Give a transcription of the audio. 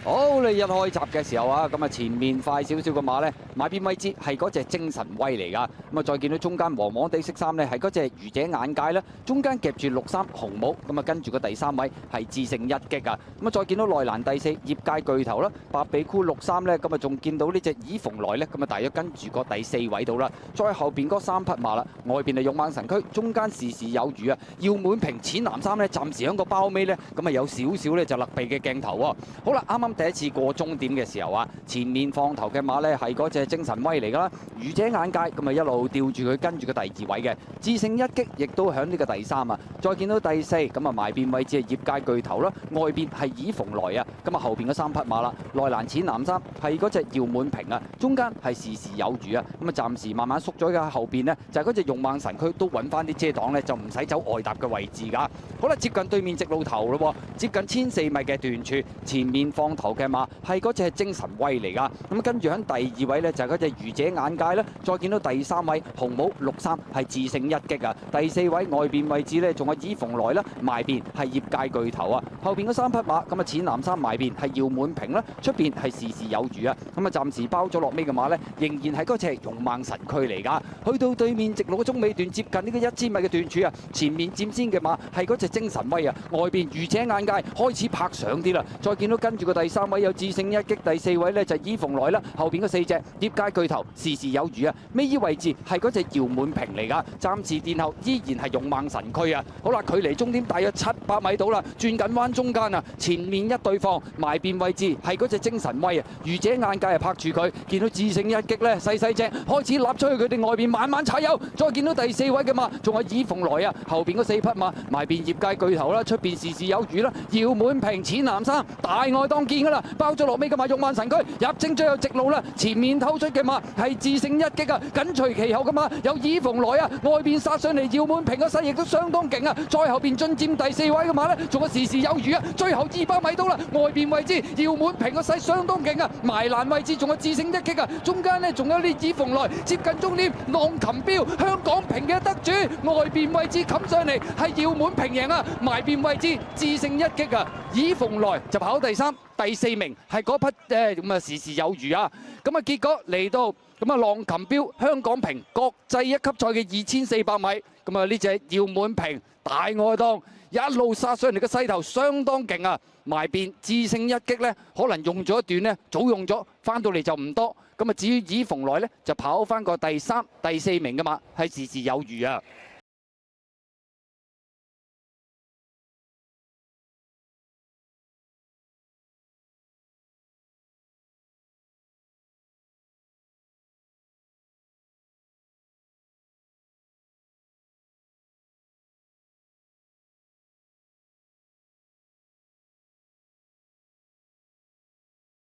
好，你一開閘嘅時候啊，咁啊前面快少少嘅馬咧，買邊位置係嗰隻精神威嚟㗎。咁啊再見到中間黃黃地色衫咧，係嗰隻愚者眼界啦，中間夾住綠衫紅帽，咁啊跟住個第3位係智勝一擊啊。咁啊再見到內欄第4業界巨頭啦，白比箍綠衫咧，咁啊仲見到呢隻以蓬萊咧，咁啊大約跟住個第4位度啦。再後邊嗰3匹馬啦，外邊係勇猛神驅，中間時時有餘啊。耀滿平淺藍衫咧，暫時喺個包尾咧，咁啊有少少咧就勒鼻嘅鏡頭喎。好啦，啱啱第一次過終點嘅時候啊，前面放頭嘅馬咧係嗰隻精神威嚟㗎啦，愚者眼界咁啊一路吊住佢跟住個第2位嘅智勝一擊，亦都響呢個第3啊。再見到第4咁啊埋邊位置係業界巨頭啦，外邊係以蓬萊啊，咁啊後邊嗰3匹馬啦，內欄淺藍衫係嗰隻耀滿平啊，中間係時時有餘啊，咁啊暫時慢慢縮咗嘅後邊呢，就係嗰隻勇猛神驅都揾翻啲遮擋咧，就唔使走外搭嘅位置㗎。好啦，接近對面直路頭咯，接近14米嘅段處，前面放頭嘅馬係嗰隻精神威嚟㗎。咁跟住喺第2位呢，就係嗰隻愚者眼界啦。再見到第3位紅帽綠衫係智勝一擊啊。第4位外邊位置呢，仲有以蓬萊啦，埋邊係業界巨頭啊。後邊嗰3匹馬咁啊淺藍衫埋邊係耀滿平啦，出邊係時時有餘啊。咁啊暫時包咗落尾嘅馬呢，仍然係嗰隻勇猛神驅嚟㗎。去到對面直路嘅中尾段，接近呢個1000米嘅段處啊，前面佔先嘅馬係嗰隻精神威啊，外邊愚者眼界開始拍上啲啦。再見到跟住個第3位有智勝一擊，第4位呢就係以蓬萊啦，後邊嗰4隻業界巨頭時時有餘啊。尾依位置係嗰隻耀滿平嚟㗎，暫時殿後依然係勇猛神驅啊。好啦，距離終點大約700米到啦，轉緊彎中間啊，前面一對放埋邊位置係嗰隻精神威啊，愚者眼界係拍住佢，見到智勝一擊呢，細細隻開始立出去佢哋外邊慢慢踩油。再見到第4位嘅馬仲係以蓬萊啊，後邊嗰4匹馬埋邊業界巨頭啦，出邊時時有餘啦，耀滿平淺藍衫大外當見㗎啦，包咗落尾嘅馬勇猛神驅入正最後直路啦，前面偷出嘅馬係智勝一擊啊，緊隨其後嘅馬有以蓬萊啊，外邊殺上嚟耀滿平嘅勢亦都相當勁啊，再後邊進佔第4位嘅馬呢，仲有時時有餘啊，最後200米到啦，外邊位置耀滿平嘅勢相當勁啊，埋欄位置仲有智勝一擊啊，中間呢仲有啲以蓬萊接近終點，浪琴標香港瓶嘅得主，外邊位置冚上嚟係耀滿平贏啊，埋邊位置智勝一擊啊，以蓬萊就跑第3。第4名係嗰匹咁啊時時有餘啊，咁啊結果嚟到咁啊浪琴標香港瓶國際1級賽嘅2400米，咁啊呢隻耀滿平大外檔一路殺上嚟嘅勢頭相當勁啊，埋邊智勝一擊呢，可能用咗一段呢，早用咗，翻到嚟就唔多，咁啊至於以蓬萊呢，就跑翻個第3、第4名嘅馬係時時有餘啊。